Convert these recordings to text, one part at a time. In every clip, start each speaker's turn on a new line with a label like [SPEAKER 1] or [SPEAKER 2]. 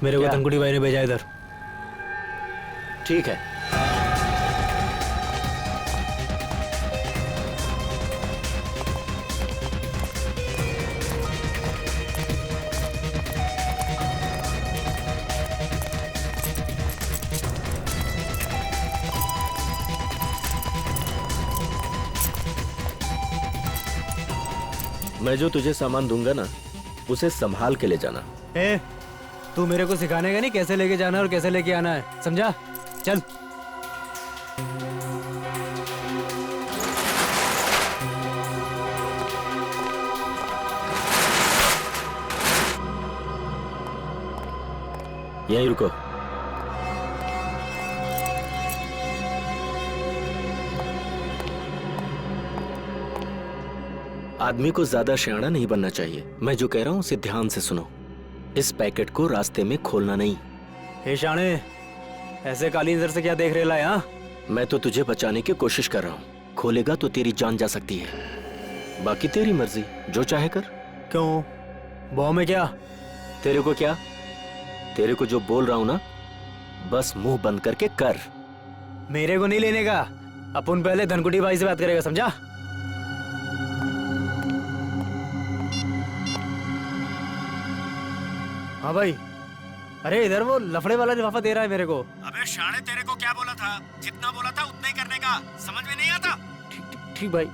[SPEAKER 1] मेरे को धनकुटी भाई ने भेजा इधर।
[SPEAKER 2] ठीक है। मैं जो तुझे सामान दूंगा ना, उसे संभाल के ले जाना।
[SPEAKER 1] ए, तू मेरे को सिखाने का नहीं कैसे लेके जाना है और कैसे लेके आना है, समझा? चल।
[SPEAKER 2] यहीं रुको। आदमी को ज्यादा शयाना नहीं बनना चाहिए। मैं जो कह रहा हूं उसे ध्यान से सुनो। इस पैकेट को रास्ते में खोलना नहीं।
[SPEAKER 1] हे शाणे, ऐसे काली नजर से क्या देख रहे है? हाँ,
[SPEAKER 2] मैं तो तुझे बचाने की कोशिश कर रहा हूँ। खोलेगा तो तेरी जान जा सकती है। बाकी तेरी मर्जी, जो चाहे कर।
[SPEAKER 1] क्यों? बॉम्ब में क्या?
[SPEAKER 2] तेरे को क्या? तेरे को जो बोल रहा हूं ना, बस मुंह बंद करके कर।
[SPEAKER 1] मेरे को नहीं लेने का। अपन पहले धनकुटी भाई से बात करेगा, समझा? हाँ भाई। अरे इधर वो लफड़े वाला लिफाफा दे रहा है मेरे को। अबे शाणे, तेरे को क्या बोला था? जितना बोला था उतना ही करने का। समझ में नहीं आता? ठीक भाई।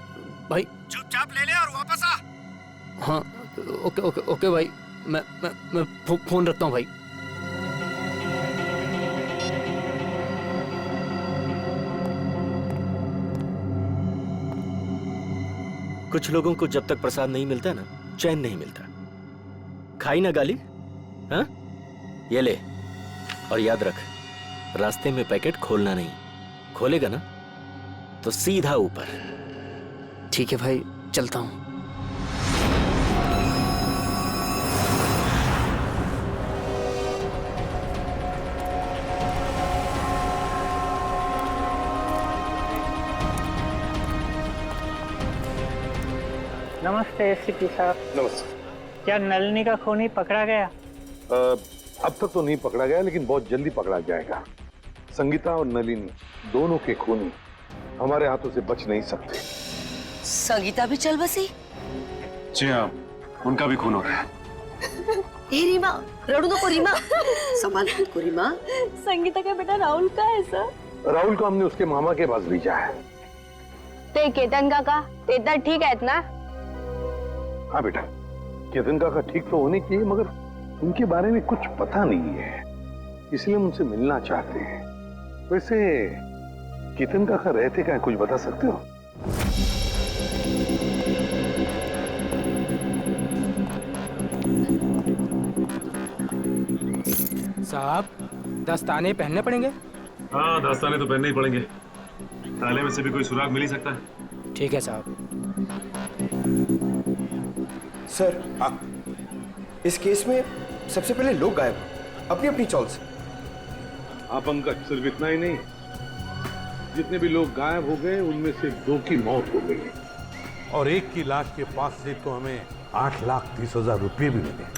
[SPEAKER 1] भाई चुपचाप ले ले और वापस आ। हाँ, ओके ओके ओके भाई। मैं फोन रखता हूँ भाई।
[SPEAKER 2] कुछ लोगों को जब तक प्रसाद नहीं मिलता ना, चैन नहीं मिलता। खाई ना गाली? हाँ, ये ले। और याद रख, रास्ते में पैकेट खोलना नहीं। खोलेगा ना तो सीधा ऊपर।
[SPEAKER 1] ठीक है भाई, चलता हूँ।
[SPEAKER 3] नमस्ते एसपी साहब।
[SPEAKER 4] नमस्ते।
[SPEAKER 3] क्या नलिनी का खूनी पकड़ा गया?
[SPEAKER 4] अब तक तो नहीं पकड़ा गया, लेकिन बहुत जल्दी पकड़ा जाएगा। संगीता और नलिनी दोनों के खूनी हमारे हाथों से बच नहीं सकते।
[SPEAKER 5] संगीता भी चल बसी?
[SPEAKER 6] जी हाँ, उनका भी खून हो गया।
[SPEAKER 5] ए रीमा, रड़ू नको रीमा। संभाल खुद को रीमा।
[SPEAKER 7] संगीता का बेटा राहुल का है सर?
[SPEAKER 4] राहुल को हमने उसके मामा के पास भेजा है।
[SPEAKER 7] ते केतन काका, ते ठीक है इतना?
[SPEAKER 4] हाँ बेटा, केतन काका ठीक तो होने चाहिए, मगर उनके बारे में कुछ पता नहीं है, इसलिए हम उनसे मिलना चाहते हैं। वैसे केतन काका रहते क्या, कुछ बता सकते हो?
[SPEAKER 1] साहब, दस्ताने पहनने पड़ेंगे?
[SPEAKER 6] हाँ, दस्ताने तो पहनने ही पड़ेंगे। ताले में से भी कोई सुराग मिल ही सकता है।
[SPEAKER 1] ठीक है साहब।
[SPEAKER 8] सर, इस केस में सबसे पहले लोग गायब अपनी अपनी चॉल से।
[SPEAKER 4] हाँ पंकज, सिर्फ इतना ही नहीं, जितने भी लोग गायब हो गए उनमें से 2 की मौत हो गई और एक की लाश के पास से तो हमें 8,30,000 रुपये भी मिले।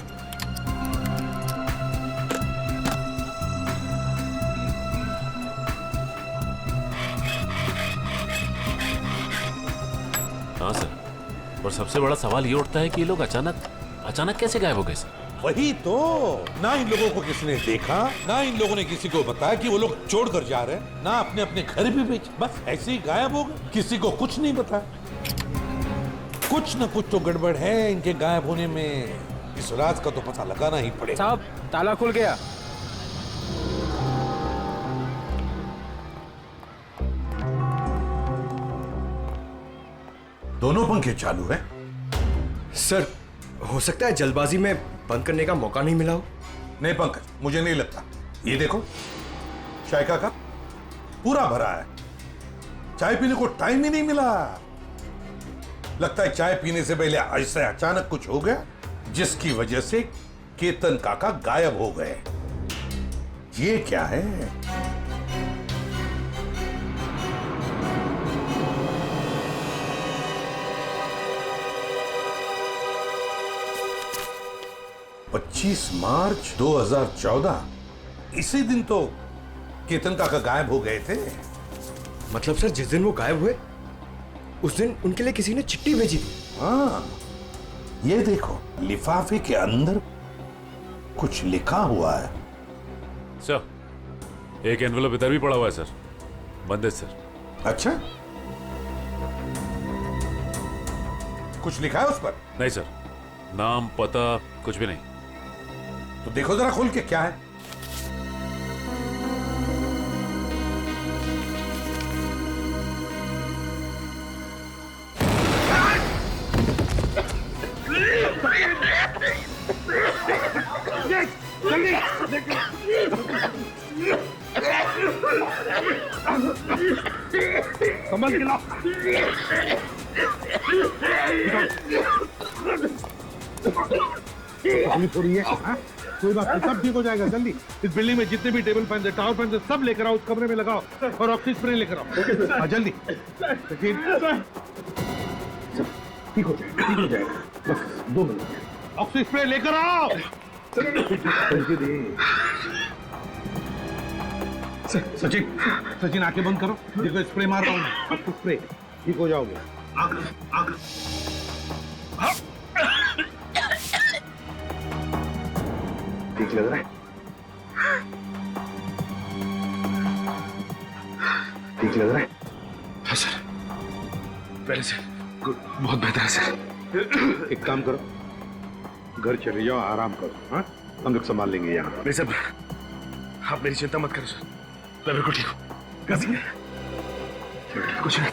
[SPEAKER 9] हाँ सर, और सबसे बड़ा सवाल ये उठता है कि ये लोग अचानक कैसे गायब हो गए सर?
[SPEAKER 4] वही तो, ना इन लोगों को किसी ने देखा, ना इन लोगों ने किसी को बताया कि वो लोग छोड़कर जा रहे हैं, ना अपने अपने घर भी बेचे, बस ऐसे ही गायब हो गए। किसी को कुछ नहीं बताया। कुछ न कुछ तो गड़बड़ है इनके गायब होने में। इस राज का तो पता लगाना ही पड़ेगा।
[SPEAKER 1] साहब, ताला खुल गया।
[SPEAKER 4] दोनों पंखे चालू है।
[SPEAKER 8] सर, हो सकता है जल्दबाजी में बंद करने का मौका नहीं मिला हो।
[SPEAKER 4] नहीं पंकज, मुझे नहीं लगता। ये देखो, चाय का कप पूरा भरा है, चाय पीने को टाइम ही नहीं मिला। लगता है चाय पीने से पहले ऐसे अचानक कुछ हो गया, जिसकी वजह से केतन काका गायब हो गए। ये क्या है? 25 मार्च 2014, इसी दिन तो केतन काका गायब हो गए थे।
[SPEAKER 8] मतलब सर जिस दिन वो गायब हुए उस दिन उनके लिए किसी ने चिट्ठी भेजी थी।
[SPEAKER 4] हाँ, ये देखो लिफाफे के अंदर कुछ लिखा हुआ है।
[SPEAKER 6] सर एक एनवेलप इधर भी पड़ा हुआ है सर, बंद है सर।
[SPEAKER 4] अच्छा, कुछ लिखा है उस पर?
[SPEAKER 6] नहीं सर, नाम पता कुछ भी नहीं।
[SPEAKER 4] तो देखो जरा खोल के क्या है।
[SPEAKER 10] संभल के लाओ। तकलीफ हो रही है? हाँ? कोई बात नहीं, सब ठीक हो जाएगा जल्दी। इस बिल्डिंग में जितने भी टेबल फैन है, टावर फैन है, सब लेकर आओ, उस कमरे में लगाओ और ऑक्सीजन स्प्रे लेकर आओ। हाँ, जल्दी। ठीक हो जाएगा, ठीक हो जाएगा। बस 2 मिनट। ऑक्सीजन स्प्रे लेकर आओ। सचिन, सचिन आंखें बंद करो। देखो स्प्रे मार रहा हूँ मैं, आपको स्प्रे। ठीक हो जाओगे। ठीक लग रहा है? ठीक लग रहा है?
[SPEAKER 8] हाँ सर, पहले से बहुत बेहतर है सर।
[SPEAKER 10] एक काम करो, घर चले जाओ, आराम करो। हाँ, हम लोग संभाल लेंगे यहाँ।
[SPEAKER 8] नहीं सर, आप मेरी चिंता मत करो सर, मैं बिल्कुल ठीक हूँ। कुछ नहीं।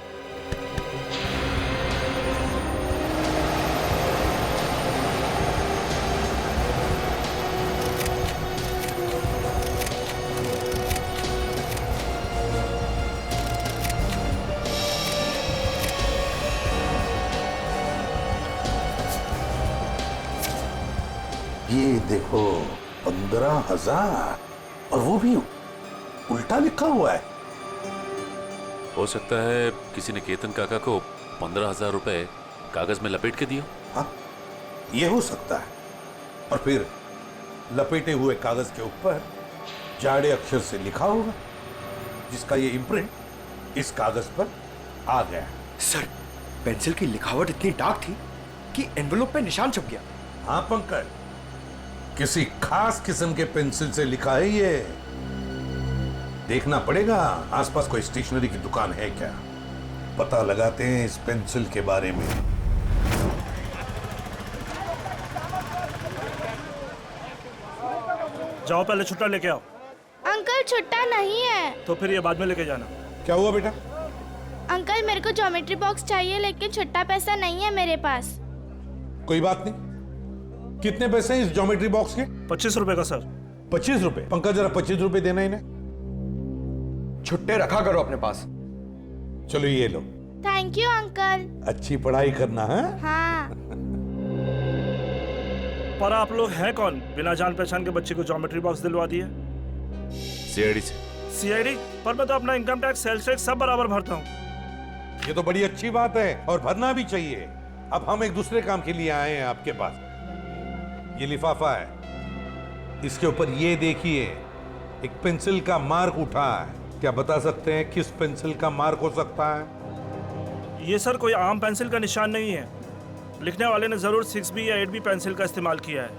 [SPEAKER 4] ये देखो 15,000, और वो भी उल्टा लिखा हुआ है।
[SPEAKER 9] हो सकता है किसी ने केतन काका को 15,000 रुपए कागज में लपेट के दिए।
[SPEAKER 4] हाँ, ये हो सकता है। और फिर लपेटे हुए कागज के ऊपर जाड़े अक्षर से लिखा होगा, जिसका ये इम्प्रिंट इस कागज पर आ गया।
[SPEAKER 8] सर, पेंसिल की लिखावट इतनी डार्क थी कि एनवेलप पे निशान छप गया।
[SPEAKER 4] हाँ पंकज, किसी खास किस्म के पेंसिल से लिखा है ये। देखना पड़ेगा आसपास कोई स्टेशनरी की दुकान है क्या, पता लगाते हैं इस पेंसिल के बारे में।
[SPEAKER 10] जाओ पहले छुट्टा लेके आओ।
[SPEAKER 7] अंकल छुट्टा नहीं है।
[SPEAKER 10] तो फिर ये बाद में लेके जाना।
[SPEAKER 4] क्या हुआ बेटा?
[SPEAKER 7] अंकल मेरे को ज्योमेट्री बॉक्स चाहिए, लेकिन छुट्टा पैसा नहीं है मेरे पास।
[SPEAKER 4] कोई बात नहीं। कितने पैसे हैं इस ज्योमेट्री बॉक्स के?
[SPEAKER 10] 25 रुपए का सर।
[SPEAKER 4] 25 रुपए? पंकज जरा 25 रुपए देना इन्हें।
[SPEAKER 8] छुट्टे रखा करो अपने पास।
[SPEAKER 4] चलो ये लो।
[SPEAKER 7] Thank you uncle.
[SPEAKER 4] अच्छी पढ़ाई करना है।
[SPEAKER 7] हाँ।
[SPEAKER 10] पर आप लोग हैं कौन, बिना जान पहचान के बच्चे को ज्योमेट्री बॉक्स दिलवा दिए?
[SPEAKER 6] सीआईडी से।
[SPEAKER 10] सीआईडी? पर मैं तो अपना इनकम टैक्स, सेल्स टैक्स सब बराबर भरता हूँ।
[SPEAKER 4] ये तो बड़ी अच्छी बात है और भरना भी चाहिए। अब हम एक दूसरे काम के लिए आए हैं आपके पास। ये लिफाफा है, इसके ऊपर ये देखिए एक पेंसिल का मार्क उठा है। क्या बता सकते हैं किस पेंसिल का मार्क हो सकता है?
[SPEAKER 10] ये सर कोई आम पेंसिल का निशान नहीं है। लिखने वाले ने जरूर 6B या 8B पेंसिल का इस्तेमाल किया है।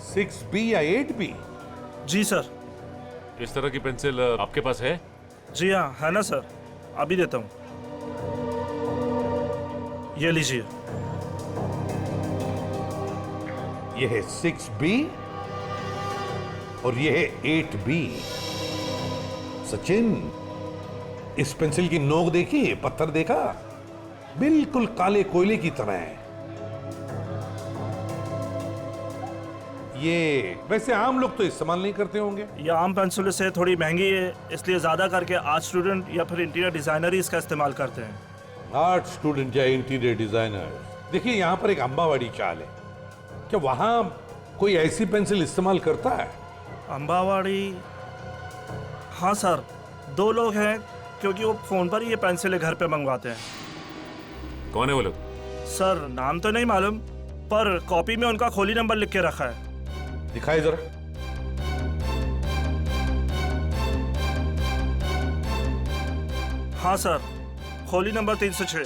[SPEAKER 4] 6B या 8B?
[SPEAKER 10] जी सर।
[SPEAKER 6] इस तरह की पेंसिल आपके पास है?
[SPEAKER 10] जी हाँ, है ना सर, अभी देता हूँ। ये लीजिए।
[SPEAKER 4] ये है 6B और ये है 8B। सचिन, इस पेंसिल की नोक देखी, पत्थर देखा, बिल्कुल काले कोयले की तरह है। ये वैसे आम लोग तो इस्तेमाल नहीं करते होंगे।
[SPEAKER 10] ये आम पेंसिल से थोड़ी महंगी है, इसलिए ज्यादा करके आर्ट स्टूडेंट या फिर इंटीरियर डिजाइनर ही इसका इस्तेमाल करते हैं।
[SPEAKER 4] आर्ट स्टूडेंट या इंटीरियर डिजाइनर। देखिए यहाँ पर एक अंबावाड़ी चाल है, क्या वहां कोई ऐसी पेंसिल इस्तेमाल करता है?
[SPEAKER 10] अंबावाड़ी? हाँ सर, 2 लोग हैं, क्योंकि वो फोन पर ही ये पेंसिलें घर पे मंगवाते हैं।
[SPEAKER 6] कौन है वो लोग?
[SPEAKER 10] सर नाम तो नहीं मालूम, पर कॉपी में उनका खोली नंबर लिख के रखा है।
[SPEAKER 4] दिखाए जरा।
[SPEAKER 10] हाँ सर, खोली नंबर 306।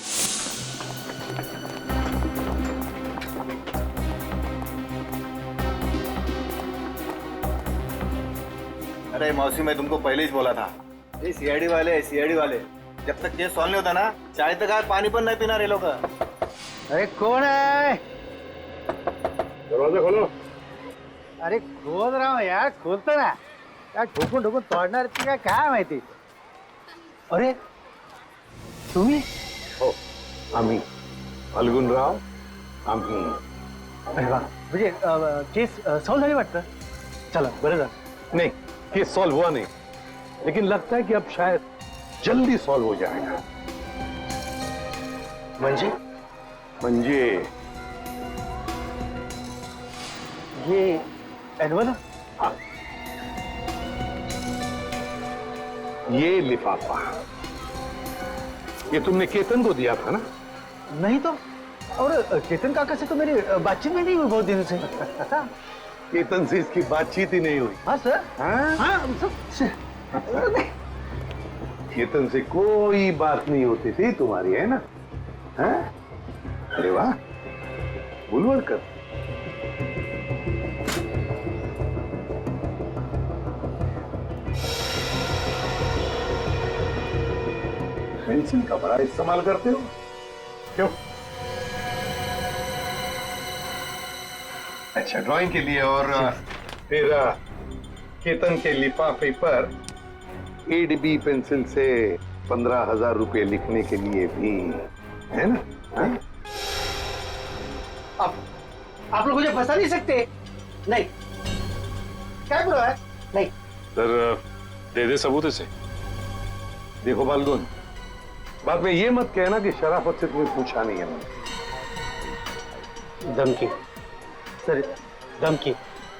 [SPEAKER 8] अरे मौसी, मैं तुमको पहले ही बोला था, ये सीआईडी वाले जब तक केस सॉल्व नहीं होता ना, चाय तक आए पानी पर नहीं पीना रे लोग।
[SPEAKER 3] अरे कौन है?
[SPEAKER 10] दरवाजा खोलो।
[SPEAKER 3] अरे खोल रहा हूँ यार, खोलता ना यार, ठोकून ठोकून तोडणार ती काय माहिती। अरे तुम्ही?
[SPEAKER 10] हो, आम्ही फाल्गुनराव, आम्ही।
[SPEAKER 3] अरे वा, म्हणजे केस सॉल्व झाली वाटतं। चला बरं झालं।
[SPEAKER 10] नहीं, केस सॉल्व हुआ नहीं, लेकिन लगता है कि अब शायद जल्दी सॉल्व हो जाएगा।
[SPEAKER 3] म्हणजे ये एनवल?
[SPEAKER 10] हाँ, ये लिफाफा ये तुमने केतन को दिया था ना?
[SPEAKER 3] नहीं तो, और केतन काका से तो मेरी बातचीत भी नहीं हुई बहुत दिनों से।
[SPEAKER 10] केतन से इसकी बातचीत ही नहीं हुई।
[SPEAKER 3] हाँ सर।
[SPEAKER 10] हाँ?
[SPEAKER 3] हाँ
[SPEAKER 10] केतन से कोई बात नहीं होती थी तुम्हारी, है ना? हाँ? अरे वाह, बुलवड़कर। पेंसिल का बड़ा इस्तेमाल करते हो क्यों? अच्छा, ड्राइंग के लिए। और फिर केतन के लिफाफे पर एडबी पेंसिल से 15,000 रुपए लिखने के लिए भी, है ना? हाँ?
[SPEAKER 3] आप लोग मुझे फंसा नहीं सकते। नहीं, क्या बुरा है? नहीं
[SPEAKER 6] सर, दे दे सबूत इसे।
[SPEAKER 10] देखो फाल्गुन, बाद में ये मत कहना कि शराफत से तुम्हें पूछा नहीं है मैंने।
[SPEAKER 3] धमकी सर, धमकी।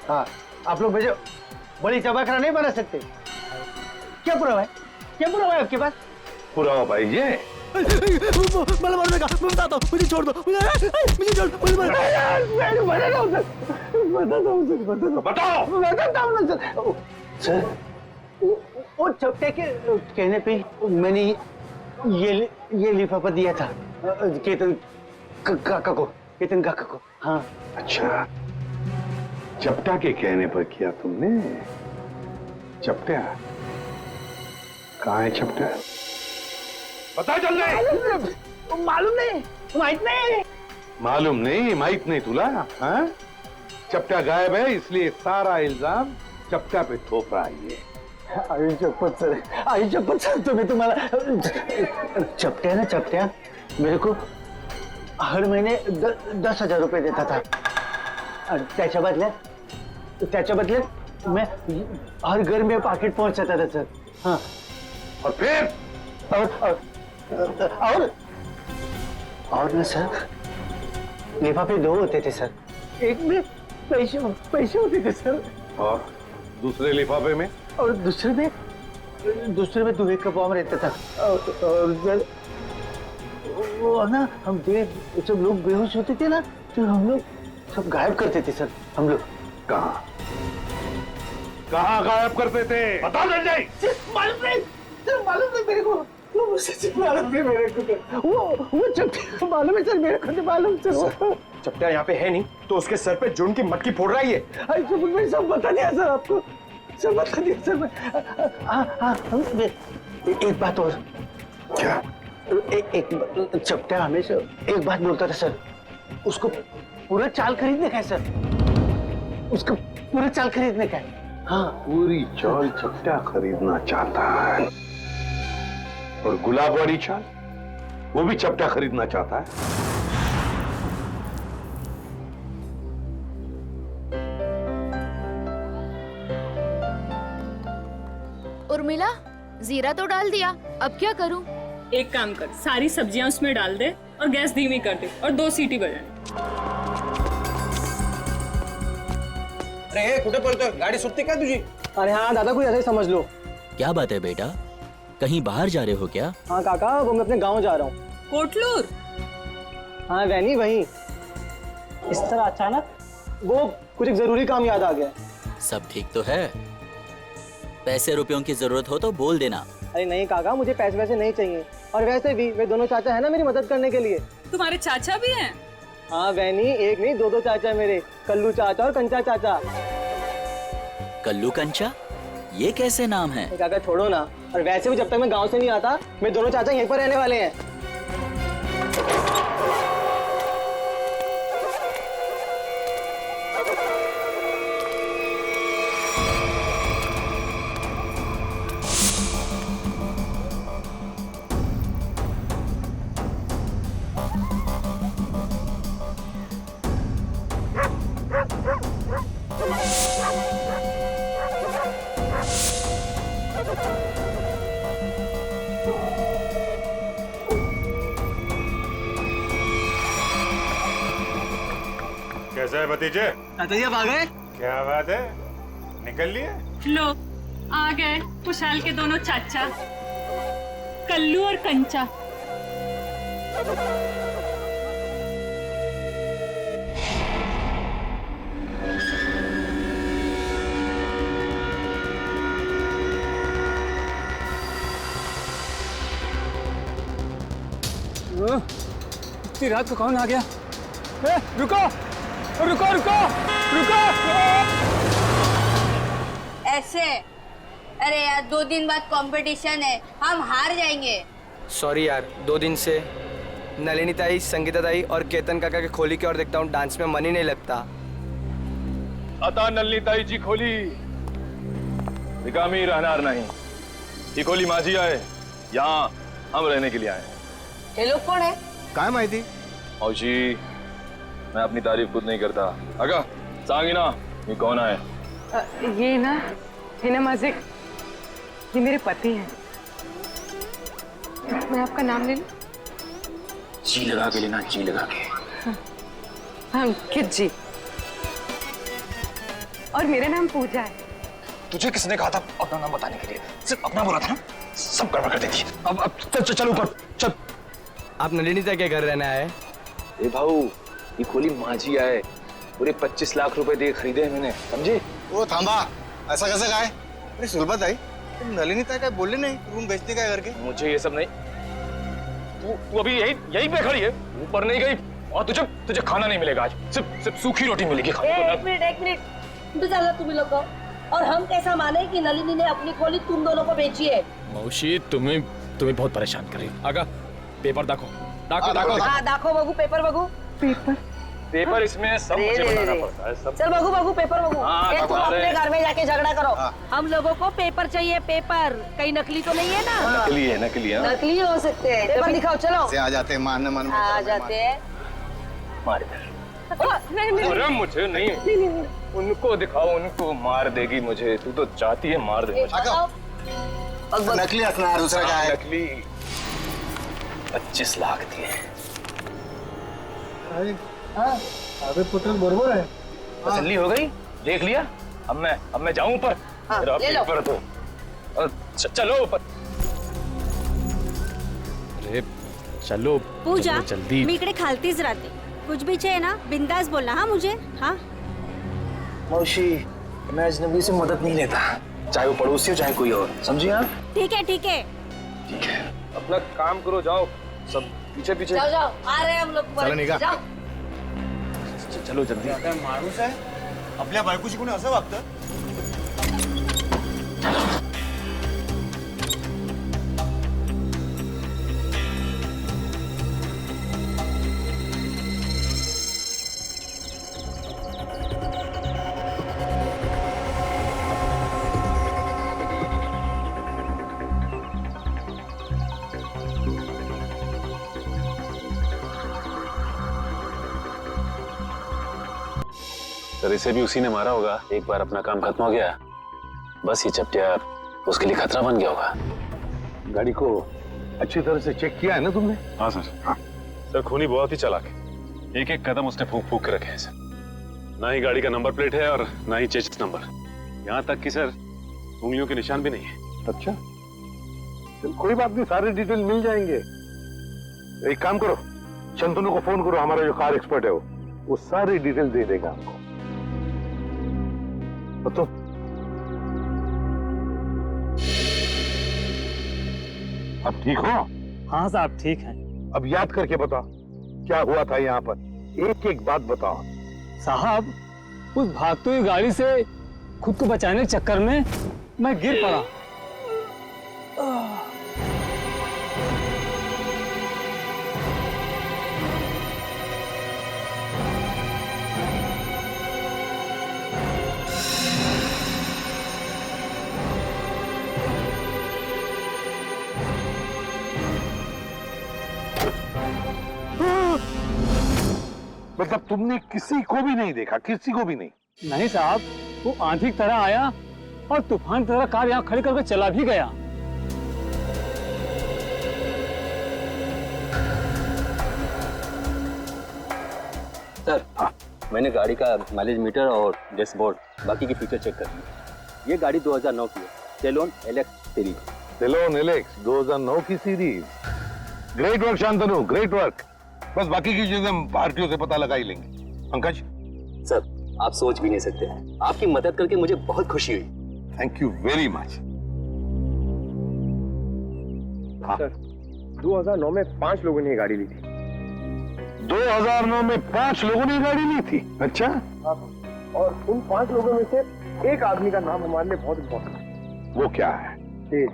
[SPEAKER 3] हाँ, आप लोग मुझे बड़ी चबाखरा नहीं बना सकते। क्या पुरावा है? क्या पुरावा है आपके पास?
[SPEAKER 10] पुरावा भाई ये
[SPEAKER 1] मला मारने का, मैं बताता हूँ, मुझे छोड़ दो, मुझे छोड़ दो, मुझे
[SPEAKER 10] बताओ
[SPEAKER 3] ना सर। वो चपटे के कहने पे मैंने ये लिफाफा दिया था केतन काका को। हाँ।
[SPEAKER 10] अच्छा, चपटा के कहने पर किया तुमने? चपटा कहाँ है? चपटा बता जल्दी।
[SPEAKER 3] मालूम नहीं, माहित नहीं।
[SPEAKER 10] मालूम नहीं, माहित नहीं तुला? हाँ? चपटा गायब है, इसलिए सारा इल्जाम चपटा पे थोप रहा है ये।
[SPEAKER 3] आई शपथ सर, तुम्ही तुम्हाला चपट्या मेरे को हर महीने 10,000 रुपये देता था, और त्याच्या बदल्यात मैं हर घर में पाकिट पहुंचाता था सर। हाँ,
[SPEAKER 10] और फिर
[SPEAKER 3] और ना सर, लिफाफे 2 होते थे सर, एक में पैसे होते थे सर,
[SPEAKER 10] और दूसरे लिफाफे में?
[SPEAKER 3] और दूसरे में दुबे का बॉम्ब रहता था। और सर वो ना, हम जब लोग बेहोश होते थे ना, तो हम लोग सब गायब करते थे सर। हम लोग
[SPEAKER 10] कहाँ गायब करते थे? बता दे जाए।
[SPEAKER 3] मालूम नहीं मेरे को। वो चपटा मालूम है सर, मेरे को मालूम सर।
[SPEAKER 8] चपटा यहाँ पे है नहीं, तो उसके सर पे जुन की मटकी फोड़ रहा है ये।
[SPEAKER 3] मैंने सब बता दिया सर आपको, सब बता दिया सर मैं। हाँ, एक बात और।
[SPEAKER 10] क्या?
[SPEAKER 3] एक चपटा हमेशा एक बात बोलता था सर, उसको पूरा चाल खरीदने का है सर, उसको पूरा चाल खरीदने का है। हाँ,
[SPEAKER 10] पूरी चाल चपटा खरीदना चाहता है, और गुलाब वाली चाल वो भी चपटा खरीदना चाहता है।
[SPEAKER 7] उर्मिला, जीरा तो डाल दिया, अब क्या करूं?
[SPEAKER 11] एक काम कर, सारी सब्जियां उसमें डाल दे और गैस धीमी कर दे और 2 सीटी बजाए।
[SPEAKER 8] अरे कुठे पळतोय? गाडी सुटते काय तुझी?
[SPEAKER 3] अरे हाँ दादा, कोई ऐसा ही समझ लो।
[SPEAKER 2] क्या बात है बेटा, कहीं बाहर जा रहे हो क्या?
[SPEAKER 3] हाँ काका, वो मैं अपने गांव जा रहा हूँ।
[SPEAKER 11] कोटलूर?
[SPEAKER 3] हाँ वैनी, वही। इस तरह अचानक वो कुछ एक जरूरी काम याद आ गया।
[SPEAKER 12] सब ठीक तो है? पैसे रुपयों की जरूरत हो तो बोल देना।
[SPEAKER 3] अरे नहीं काका, मुझे पैसे वैसे नहीं चाहिए, और वैसे भी वे दोनों चाचा है ना मेरी मदद करने के लिए।
[SPEAKER 11] तुम्हारे चाचा भी हैं?
[SPEAKER 3] हाँ बहनी, एक नहीं दो चाचा है मेरे, कल्लू चाचा और कंचा चाचा।
[SPEAKER 12] कल्लू कंचा, ये कैसे नाम है?
[SPEAKER 3] काका छोड़ो ना, और वैसे भी जब तक मैं गांव से नहीं आता मेरे दोनों चाचा यहीं पर रहने वाले हैं।
[SPEAKER 13] कैसा है भतीजे?
[SPEAKER 3] चाचा जी आप आ गए?
[SPEAKER 13] क्या बात है, निकल लिए?
[SPEAKER 11] लो आ गए खुशहाल के दोनों चाचा, कल्लू और कंचा।
[SPEAKER 1] इतनी रात को कौन आ गया? रुको रुको रुको रुको!
[SPEAKER 14] ऐसे? अरे यार 2 दिन बाद कंपटीशन है, हम हार जाएंगे।
[SPEAKER 15] सॉरी यार, 2 दिन से नलिनी ताई, संगीता ताई और केतन काका के खोली की ओर देखता हूँ, डांस में मन ही नहीं लगता।
[SPEAKER 16] आता नलिनी ताई जी खोली, निकामी रहनार नहीं। ये खोली माझी आए, यहाँ हम रहने के लिए आए।
[SPEAKER 14] ये लोग कौन है?
[SPEAKER 16] काय माहिती? औशी, मैं अपनी तारीफ खुद नहीं करता। अगा सांगी ना, ये कौन है?
[SPEAKER 17] ये ना माझे, ये मेरे पति हैं। मैं आपका नाम ले लूं?
[SPEAKER 16] जी लगा के लेना, जी लगा के।
[SPEAKER 17] हाँ अंकित जी, और मेरा नाम पूजा है।
[SPEAKER 16] तुझे किसने कहा था अपना नाम बताने के लिए? सिर्फ अपना बोला था ना, सब गड़बड़ कर देती है। अब चल ऊपर चल।
[SPEAKER 15] आप नलिनी ताई के घर रहने आए?
[SPEAKER 16] ए भाऊ, ये खोली माझी आए, पूरे 25 लाख रुपए दे खरीदे हैं मैंने, समझे?
[SPEAKER 8] वो थांबा, ऐसा कैसे कहा है? अरे सुलभत आई, तुम नलिनी ताई का बोले नहीं रूम बेचने का करके?
[SPEAKER 16] मुझे ये सब नहीं। तू अभी यहीं पे खड़ी है, ऊपर नहीं गई, और तुझे खाना नहीं मिलेगा आज। सिर्फ सूखी रोटी मिलेगी खाने को।
[SPEAKER 5] एक मिनट इंतजार लो तुम लोग को। और हम कैसा माने कि नलिनी ने अपनी खोली तुम दोनों को बेची है?
[SPEAKER 16] मौसी तुम्हें बहुत परेशान कर रही है। आगा पेपर दाखो
[SPEAKER 5] बगू, पेपर बगू।
[SPEAKER 16] पेपर इसमें सब मुझे बताना पड़ता है। सब
[SPEAKER 5] चल बगू पेपर बगू। तुम अपने घर में जाके झगड़ा करो। हम लोगों को पेपर चाहिए, पेपर। कहीं नकली तो नहीं है ना?
[SPEAKER 16] नकली है।
[SPEAKER 5] नकली हो सकते हैं। पेपर दिखाओ, चलो।
[SPEAKER 8] आ जाते हैं मारने
[SPEAKER 5] आ जाते हैं।
[SPEAKER 16] मार अरे मुझे नहीं, उनको दिखाओ, उनको मार देगी मुझे। तू तो चाहती है मार दे मुझे।
[SPEAKER 8] नकली असनार, दूसरा क्या है?
[SPEAKER 16] नकली 25 लाख दिए।
[SPEAKER 3] अबे पुत्र बरोबर है।
[SPEAKER 16] तसल्ली हो गई? देख लिया? अब मैं जाऊं ऊपर? मेरा पेपर तो चलो ऊपर। अरे चलो
[SPEAKER 18] पूजा,
[SPEAKER 16] जल्दी।
[SPEAKER 18] मी इकडे खालतीच राहते, कुछ भी चाहिए ना बिंदास बोलना। हाँ मुझे, हाँ
[SPEAKER 8] मौसी, मैं अजनबी से मदद नहीं लेता, चाहे वो पड़ोसी हो चाहे कोई और, समझी आप?
[SPEAKER 18] ठीक है ठीक है।
[SPEAKER 16] अपना काम करो, जाओ सब पीछे।
[SPEAKER 5] जाओ, आ रहे हैं हम लोग। जाओ
[SPEAKER 16] चलो जल्दी।
[SPEAKER 8] माणूस आहे, आपल्या बायकोशी कोणी असं वागतं?
[SPEAKER 9] सर इसे भी उसी ने मारा होगा। एक बार अपना काम खत्म हो गया, बस ये चपटिया उसके लिए खतरा बन गया होगा।
[SPEAKER 10] गाड़ी को अच्छी तरह से चेक किया है ना तुमने?
[SPEAKER 6] हाँ सर। सर खूनी बहुत ही चालाक है, एक कदम उसने फूक के रखे हैं सर। ना ही गाड़ी का नंबर प्लेट है और ना ही चेसिस नंबर, यहाँ तक कि सर उंगलियों के निशान भी नहीं है।
[SPEAKER 10] अच्छा चल, कोई बात नहीं, सारे डिटेल मिल जाएंगे। एक काम करो, शंतनु को फोन करो, हमारा जो कार एक्सपर्ट है वो सारी डिटेल दे देगा हमको। तो अब ठीक हो?
[SPEAKER 19] हाँ साहब ठीक है।
[SPEAKER 10] अब याद करके बताओ क्या हुआ था यहाँ पर, एक एक बात बताओ।
[SPEAKER 19] साहब उस भागती हुई गाड़ी से खुद को बचाने के चक्कर में मैं गिर पड़ा।
[SPEAKER 10] मतलब तुमने किसी को भी नहीं देखा? किसी को भी नहीं?
[SPEAKER 19] नहीं साहब, वो आंधी की तरह आया और तूफान की तरह कार यहाँ खड़ी करके चला भी गया।
[SPEAKER 20] सर हाँ, मैंने गाड़ी का माइलेज मीटर और डैशबोर्ड बाकी की फीचर चेक कर लिए। ये गाड़ी 2009 की है, सेलोन एलेक्स सीरीज।
[SPEAKER 10] सेलोन एलेक्स 2009 की series. Great work Shantanu, great work. बस बाकी की चीजें हम भारतीयों से पता लगा ही लेंगे। पंकज
[SPEAKER 20] सर आप सोच भी नहीं सकते, आपकी मदद करके मुझे बहुत खुशी हुई।
[SPEAKER 10] Thank you very much.
[SPEAKER 16] Sir 2009 में 5 लोगों ने गाड़ी ली थी।
[SPEAKER 10] 2009 में 5 लोगों ने गाड़ी ली थी? अच्छा।
[SPEAKER 16] और उन 5 लोगों में से एक आदमी का नाम हमारे लिए बहुत इम्पोर्टेंट है।
[SPEAKER 10] वो क्या है?
[SPEAKER 16] तेज।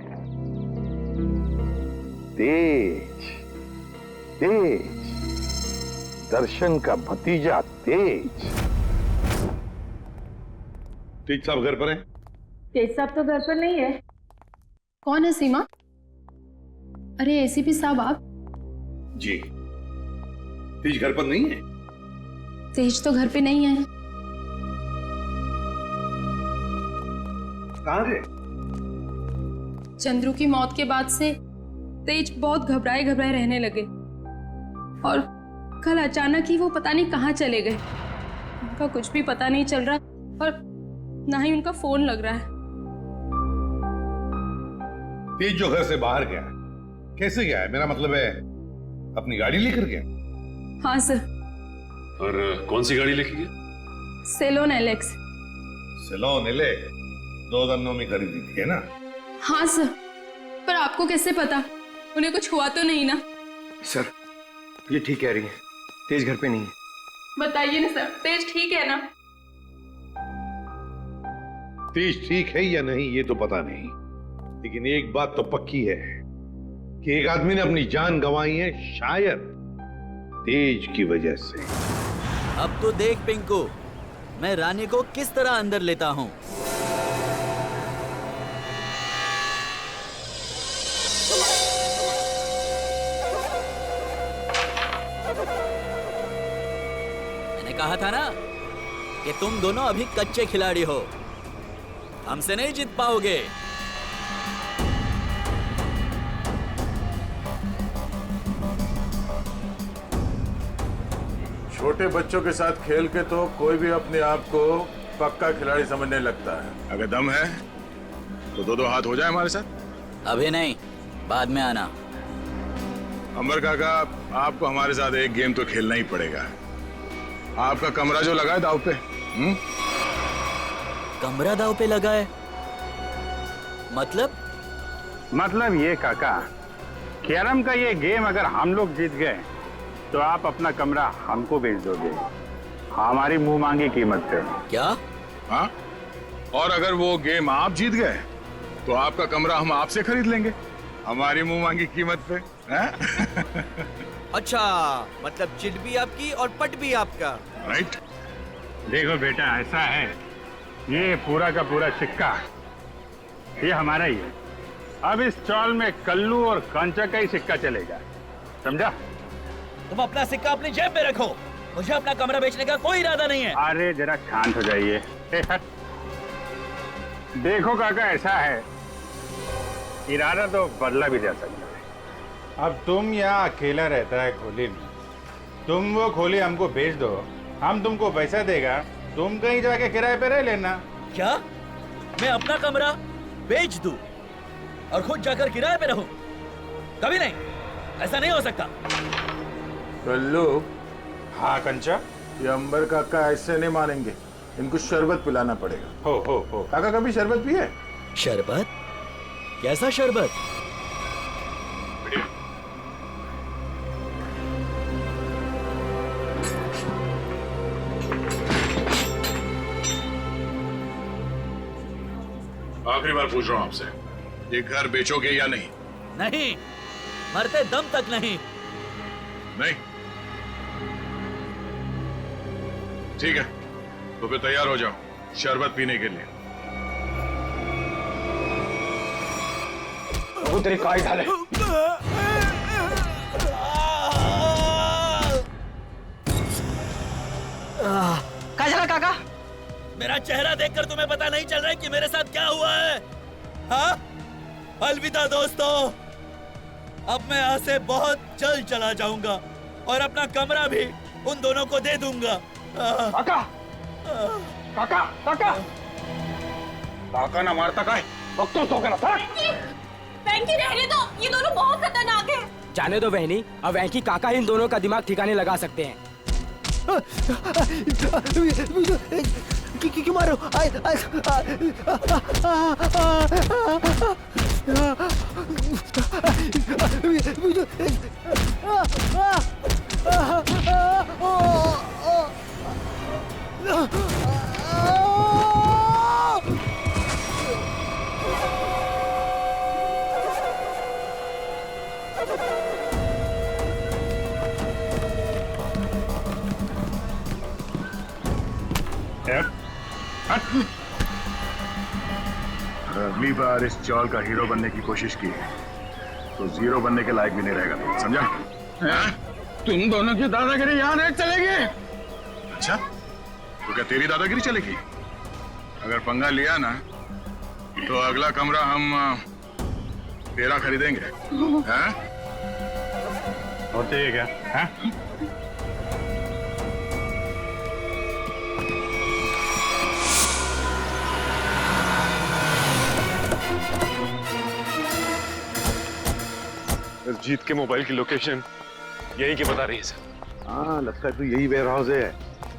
[SPEAKER 10] तेज, तेज, दर्शन का भतीजा तेज। तेज साहब घर पर हैं?
[SPEAKER 11] तेज साहब तो घर पर नहीं है। कौन है सीमा? अरे एसीपी साहब आप?
[SPEAKER 10] जी। तेज घर पर नहीं है?
[SPEAKER 11] तेज तो घर पे नहीं है।
[SPEAKER 10] कहाँ है?
[SPEAKER 11] चंद्रू की मौत के बाद से तेज बहुत घबराए घबराए रहने लगे और कल अचानक ही वो पता नहीं कहाँ चले गए। उनका कुछ भी पता नहीं चल रहा और ना ही उनका फोन लग रहा है।
[SPEAKER 10] तेज जो घर से बाहर गया कैसे गया है? मेरा मतलब है अपनी गाड़ी लेकर गया?
[SPEAKER 11] हाँ सर।
[SPEAKER 6] और कौन सी गाड़ी लेके गया?
[SPEAKER 11] Salon Alex.
[SPEAKER 10] सेलोन एलेक्स 2009 में खरीदी थी, है ना?
[SPEAKER 11] हाँ सर, पर आपको कैसे पता? उन्हें कुछ हुआ तो नहीं ना?
[SPEAKER 16] सर ये ठीक कह रही है, तेज घर पे नहीं है।
[SPEAKER 11] बताइए ना सर, तेज ठीक है ना?
[SPEAKER 10] तेज ठीक है या नहीं ये तो पता नहीं, लेकिन एक बात तो पक्की है कि एक आदमी ने अपनी जान गंवाई है, शायद तेज की वजह से।
[SPEAKER 12] अब तो देख पिंकू, मैं रानी को किस तरह अंदर लेता हूँ। मैंने कहा था ना कि तुम दोनों अभी कच्चे खिलाड़ी हो, हमसे नहीं जीत पाओगे।
[SPEAKER 13] छोटे बच्चों के साथ खेल के तो कोई भी अपने आप को पक्का खिलाड़ी समझने लगता है।
[SPEAKER 21] अगर दम है तो दो हाथ हो जाए हमारे साथ।
[SPEAKER 12] अभी नहीं, बाद में आना।
[SPEAKER 21] अंबर काका, आपको हमारे साथ एक गेम तो खेलना ही पड़ेगा। आपका कमरा जो लगा है दाव पे।
[SPEAKER 12] कमरा दाव पे लगा है?
[SPEAKER 22] मतलब ये काका, कैरम का ये गेम अगर हम लोग जीत गए तो आप अपना कमरा हमको बेच दोगे, हमारी मुंह मांगी कीमत पे।
[SPEAKER 12] क्या?
[SPEAKER 21] हाँ, और अगर वो गेम आप जीत गए तो आपका कमरा हम आपसे खरीद लेंगे, हमारी मुंह मांगी कीमत पे।
[SPEAKER 12] अच्छा, मतलब चिट भी आपकी और पट भी आपका।
[SPEAKER 22] राइट। देखो बेटा, ऐसा है, ये पूरा का पूरा सिक्का ये हमारा ही है। अब इस चौल में कल्लू और कांचा का ही सिक्का चलेगा, समझा?
[SPEAKER 12] तुम अपना सिक्का अपनी जेब में रखो, मुझे अपना कमरा बेचने का कोई इरादा नहीं है।
[SPEAKER 22] अरे जरा शांत हो जाइए। देखो काका, ऐसा है, इरादा तो बदला भी जा सकता है।
[SPEAKER 13] अब तुम यहाँ अकेला रहता है खोली में, तुम वो खोली हमको बेच दो, हम तुमको पैसा देगा, तुम कहीं जाके किराए पे रह लेना।
[SPEAKER 12] क्या मैं अपना कमरा बेच दूं और खुद जाकर किराए पे रहूं? कभी नहीं, ऐसा नहीं हो सकता।
[SPEAKER 13] कल्लू। हाँ कंचा, ये अंबर काका ऐसे नहीं मानेंगे।
[SPEAKER 10] इनको शरबत पिलाना पड़ेगा। हो काका कभी शरबत पिए?
[SPEAKER 12] शरबत? कैसा शरबत?
[SPEAKER 21] आखिरी बार पूछ रहा हूं आपसे, ये घर बेचोगे या नहीं?
[SPEAKER 12] नहीं, मरते दम तक नहीं।
[SPEAKER 21] नहीं? ठीक है, तो फिर तैयार हो जाओ शरबत पीने के लिए।
[SPEAKER 16] वो तेरी काय झाले?
[SPEAKER 12] क्या चला काका? मेरा चेहरा देखकर तुम्हें पता नहीं चल रहा है कि मेरे साथ क्या हुआ है? हाँ? अलविदा दोस्तों, अब मैं यहाँ से बहुत जल्द चला जाऊंगा और अपना कमरा भी उन दोनों को दे दूंगा।
[SPEAKER 16] काका, काका, काका, काका ना मारता का है, वक्त तो करा था।
[SPEAKER 5] वेंकी रहने दो, ये दोनों बहुत खतरनाक हैं।
[SPEAKER 15] जाने दो बहनी, अब वेंकी काका इन दोनों का दिमाग ठिकाने लगा सकते हैं।
[SPEAKER 3] क्यों मारो?
[SPEAKER 21] अगली बार इस चौल का हीरो बनने की कोशिश की तो जीरो बनने के लायक भी नहीं रहेगा, समझा?
[SPEAKER 16] तुम दोनों की दादागिरी यहाँ नहीं चलेगी।
[SPEAKER 21] अच्छा, तो क्या तेरी दादागिरी चलेगी? अगर पंगा लिया ना तो अगला कमरा हम तेरा खरीदेंगे। हैं?
[SPEAKER 13] और चाहिए क्या? हाँ?
[SPEAKER 6] जीत के मोबाइल की लोकेशन यही की बता रही है सर।
[SPEAKER 10] हाँ, लगता है तो यही वेयर हाउस है,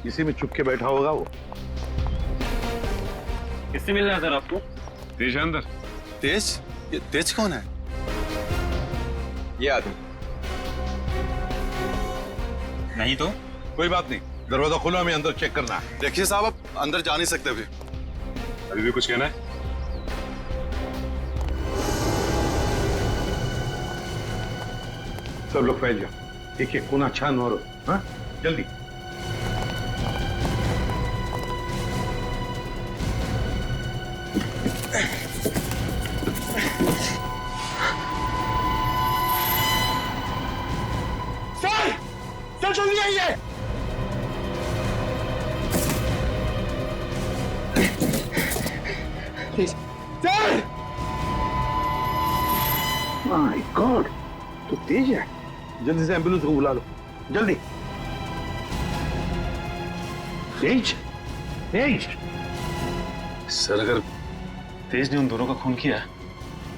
[SPEAKER 10] इसी में छुप के बैठा होगा वो।
[SPEAKER 16] किससे मिलना है सर आपको?
[SPEAKER 21] तेज अंदर।
[SPEAKER 8] तेज? ये तेज कौन है? ये आदमी
[SPEAKER 21] नहीं तो
[SPEAKER 10] कोई बात नहीं, दरवाजा खोलो, हमें अंदर चेक करना है।
[SPEAKER 8] देखिए साहब, आप अंदर जा नहीं सकते
[SPEAKER 6] अभी भी कुछ कहना है?
[SPEAKER 10] सब लोग फैल जाओ, एक एक कोना छान मारो। हाँ, जल्दी।
[SPEAKER 16] सर जल्दी आइए। सर!
[SPEAKER 10] माय गॉड, तो तेज है। जल्दी से एम्बुलेंस को बुला लो, जल्दी। तेज, तेज।
[SPEAKER 6] सर, अगर तेज ने उन दोनों का खून किया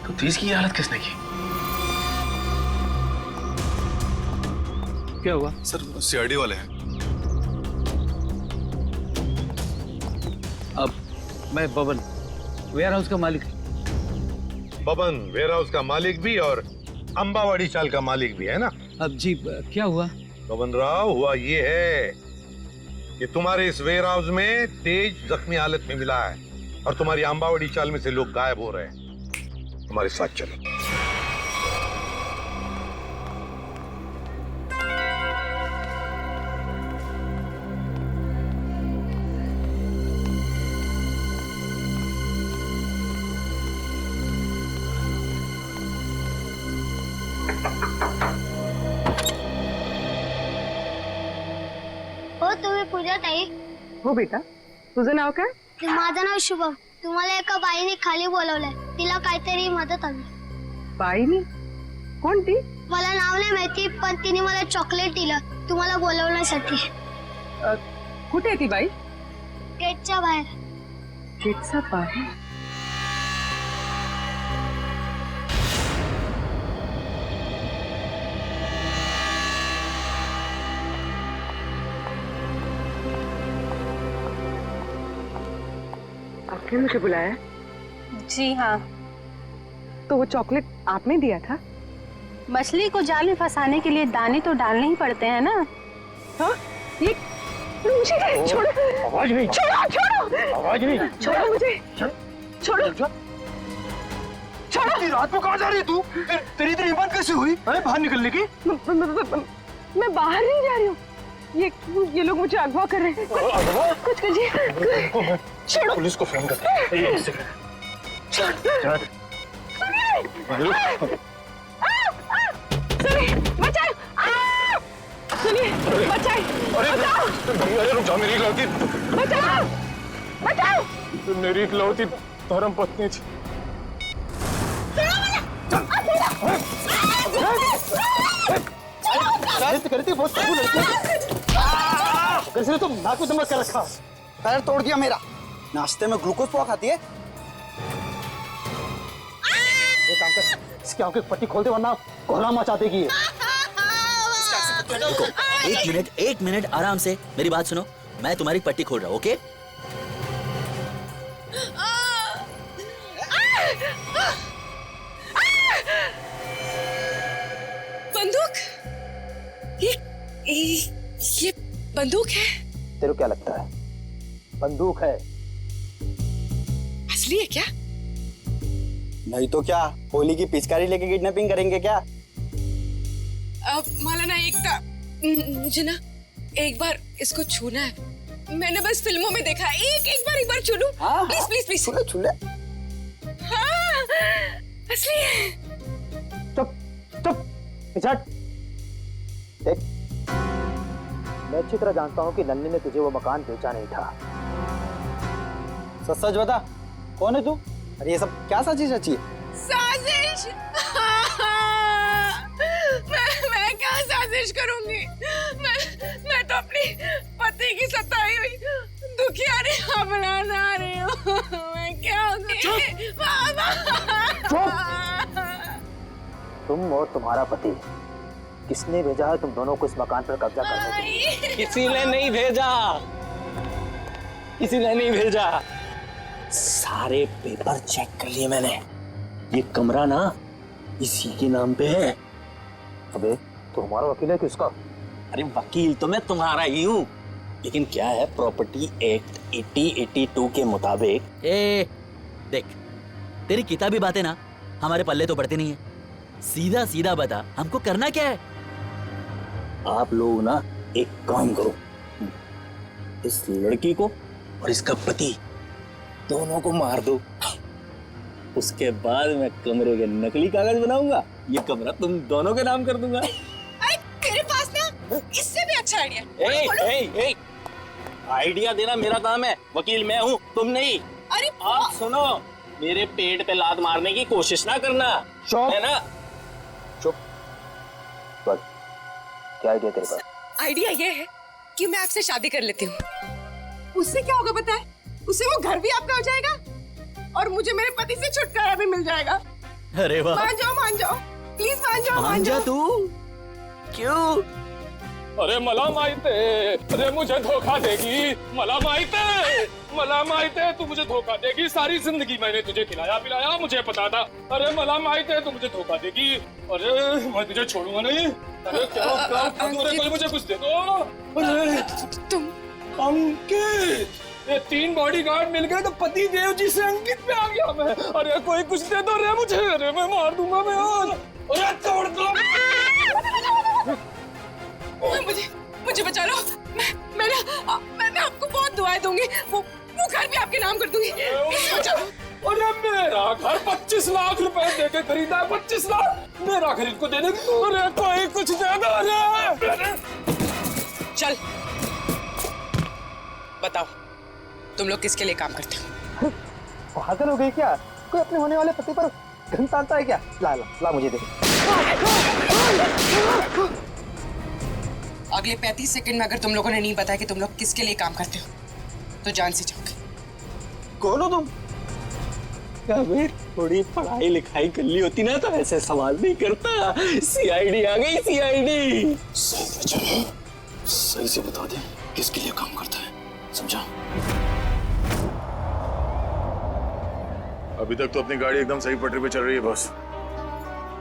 [SPEAKER 6] तो तेज की ये हालत किसने की?
[SPEAKER 8] क्या हुआ? सर, सीआईडी वाले हैं।
[SPEAKER 3] अब मैं बबन, वेयर हाउस का मालिक।
[SPEAKER 10] बबन वेयर हाउस का मालिक भी और अंबावाड़ी चाल का मालिक भी है ना?
[SPEAKER 3] अब जी क्या हुआ?
[SPEAKER 10] बबन राव, हुआ ये है कि तुम्हारे इस वेयर हाउस में तेज जख्मी हालत में मिला है और तुम्हारी अंबावाड़ी चाल में से लोग गायब हो रहे हैं। हमारे साथ चलो।
[SPEAKER 4] हो तुम्ही पूजा ताई?
[SPEAKER 17] हो बेटा, तुझं नाव काय?
[SPEAKER 4] माझं नाव शुभम. तुम्हाला एका बाईने खाली बोलवलंय, तिला काहीतरी मदत हवी.
[SPEAKER 17] बाईनी? कोणती?
[SPEAKER 4] मला नाव नाही माहिती, पण तिने मला चॉकलेट दिलं तुम्हाला बोलवण्यासाठी.
[SPEAKER 17] कुठे आहे ती बाई?
[SPEAKER 4] गेटच्या बाहेर.
[SPEAKER 17] गेटच्या बाहेर? आपने मुझे बुलाया?
[SPEAKER 11] जी हाँ।
[SPEAKER 17] तो वो चॉकलेट आपने दिया था?
[SPEAKER 11] मछली को जाल में फंसाने के लिए दाने तो डालने ही पड़ते हैं ना।
[SPEAKER 17] हाँ? ये मुझे छोड़ो।
[SPEAKER 1] आवाज नहीं।
[SPEAKER 17] छोड़ो छोड़ो।
[SPEAKER 1] आवाज नहीं।
[SPEAKER 17] छोड़ो मुझे। छोड़ो।
[SPEAKER 1] इतनी रात को कहाँ जा रही है तू? तेरी इतनी हिम्मत कैसे हुई? अरे बाहर निकलने की?
[SPEAKER 17] मैं बाहर नहीं जा रही हूँ। ये लोग मुझे अगवा कर रहे हैं। कुछ कीजिए। छोड़ो।
[SPEAKER 1] पुलिस को फोन कर। एक सेकंड।
[SPEAKER 17] सुनिए, बचाओ! सुनिए, बचाओ!
[SPEAKER 21] अरे रुक जाओ, मेरी इकलौती।
[SPEAKER 17] बचाओ! बचाओ!
[SPEAKER 21] मेरी इकलौती धर्म पत्नी थी।
[SPEAKER 1] करती बहुत कैसे तुम नाक में दम कर रखा?
[SPEAKER 2] पैर तोड़ दिया मेरा। नाश्ते में ग्लूकोज पाव खाती है।
[SPEAKER 1] ये काम कर, इसकी आंखें पट्टी खोल दे वरना कोहरा मचा देगी।
[SPEAKER 12] देखो, एक मिनट आराम से मेरी बात सुनो। मैं तुम्हारी पट्टी खोल रहा हूँ, ओके?
[SPEAKER 17] बंदूक? ये बंदूक है?
[SPEAKER 1] तेरे को क्या लगता है? बंदूक है।
[SPEAKER 17] असली है क्या?
[SPEAKER 2] नहीं तो क्या, होली की पिचकारी लेके किडनैपिंग करेंगे क्या?
[SPEAKER 17] मौलाना मुझे ना एक बार इसको छूना है। मैंने बस फिल्मों में देखा है। एक बार छू लूं? Please please please.
[SPEAKER 2] छू ले।
[SPEAKER 17] हाँ, असली है।
[SPEAKER 1] चुप पिछड़। देख, मैं अच्छी तरह जानता हूँ कि नन्नी ने तुझे वो मकान बेचा नहीं था।
[SPEAKER 2] सच बता, कौन है तू? अरे ये सब क्या साजिश रची है?
[SPEAKER 17] साजिश? मैं क्या साजिश करूंगी? मैं तो अपनी पति की सताई हुई दुखियारी अपना रही हूँ। मैं क्या
[SPEAKER 1] तुम और तुम्हारा पति, किसने भेजा है तुम दोनों को इस मकान पर कब्जा करने के लिए?
[SPEAKER 2] किसी ने नहीं भेजा। किसी ने नहीं भेजा। सारे पेपर चेक कर लिए मैंने। ये कमरा ना इसी के नाम पे है।
[SPEAKER 1] अबे तो हमारा वकील है किसका?
[SPEAKER 2] अरे वकील तो मैं तुम्हारा ही हूँ, लेकिन क्या है, प्रॉपर्टी एक्ट 8082 के मुताबिक।
[SPEAKER 12] देख, तेरी किताबी बातें ना हमारे पल्ले तो पड़ती नहीं है। सीधा सीधा बता, हमको करना क्या है?
[SPEAKER 2] आप लोग ना एक काम करो, इस लड़की को और इसका पति दोनों को मार दो। उसके बाद मैं कमरे के नकली कागज बनाऊंगा। ये कमरा तुम दोनों के नाम कर दूंगा।
[SPEAKER 17] अरे तेरे पास ना इससे भी अच्छा आइडिया।
[SPEAKER 2] आइडिया देना मेरा काम है, वकील मैं हूँ, तुम नहीं।
[SPEAKER 17] अरे
[SPEAKER 2] आप सुनो, मेरे पेट पे लात मारने की कोशिश ना करना, है ना?
[SPEAKER 1] चुप। क्या आइडिया तेरे पास?
[SPEAKER 17] आइडिया ये है कि मैं आपसे शादी कर लेती हूँ। उससे क्या होगा पता है? उससे वो घर भी आपका हो जाएगा और मुझे मेरे पति से छुटकारा भी मिल जाएगा।
[SPEAKER 12] अरे वाह,
[SPEAKER 17] मान जाओ प्लीज, मान जाओ।
[SPEAKER 12] तू क्यों?
[SPEAKER 16] अरे मला माहिते, अरे मुझे धोखा देगी। मला माहिते तू मुझे धोखा देगी। सारी जिंदगी मैंने तुझे खिलाया पिलाया, मुझे पता था। अरे मला माहिते तू मुझे धोखा देगी। अरे मैं तुझे छोड़ूंगा नहीं। अरे क्या कोई मुझे कुछ दे दो। अरे
[SPEAKER 17] तुम
[SPEAKER 16] अंकित, ये 3 बॉडीगार्ड मिल गए तो पति देव जी से अंकित पे आ गया मैं। अरे कोई कुछ दे दो रे मुझे। अरे मैं मार दूंगा मैं आज। अरे तोड़ दो।
[SPEAKER 17] मुझे बचा लो। मैं आपको बहुत दुआएं दूंगी। वो घर भी आपके नाम कर दूंगी।
[SPEAKER 16] अरे मेरा घर 25 लाख रुपए देके खरीदा है। 25 लाख मेरा खरीद को दे दे। अरे कोई कुछ दे दो। अरे
[SPEAKER 17] चल बताओ, तुम लोग किसके लिए काम करते हो?
[SPEAKER 1] पागल हो गई क्या? कोई अपने होने वाले पति पर घन तानता है क्या? ला मुझे दे।
[SPEAKER 17] अगले 35 सेकंड में अगर तुम लोगों ने नहीं बताया कि तुम लोग किसके लिए काम करते हो तो जान से जाओगे।
[SPEAKER 2] कौन हो तुम? अबे थोड़ी पढ़ाई लिखाई कर ली होती ना तो ऐसे सवाल नहीं करता। सीआईडी आ गई, सीआईडी।
[SPEAKER 7] सही से बता दे किसके लिए काम करता है, समझा?
[SPEAKER 21] अभी तक तो अपनी गाड़ी एकदम सही पटरी पे चल रही है बॉस।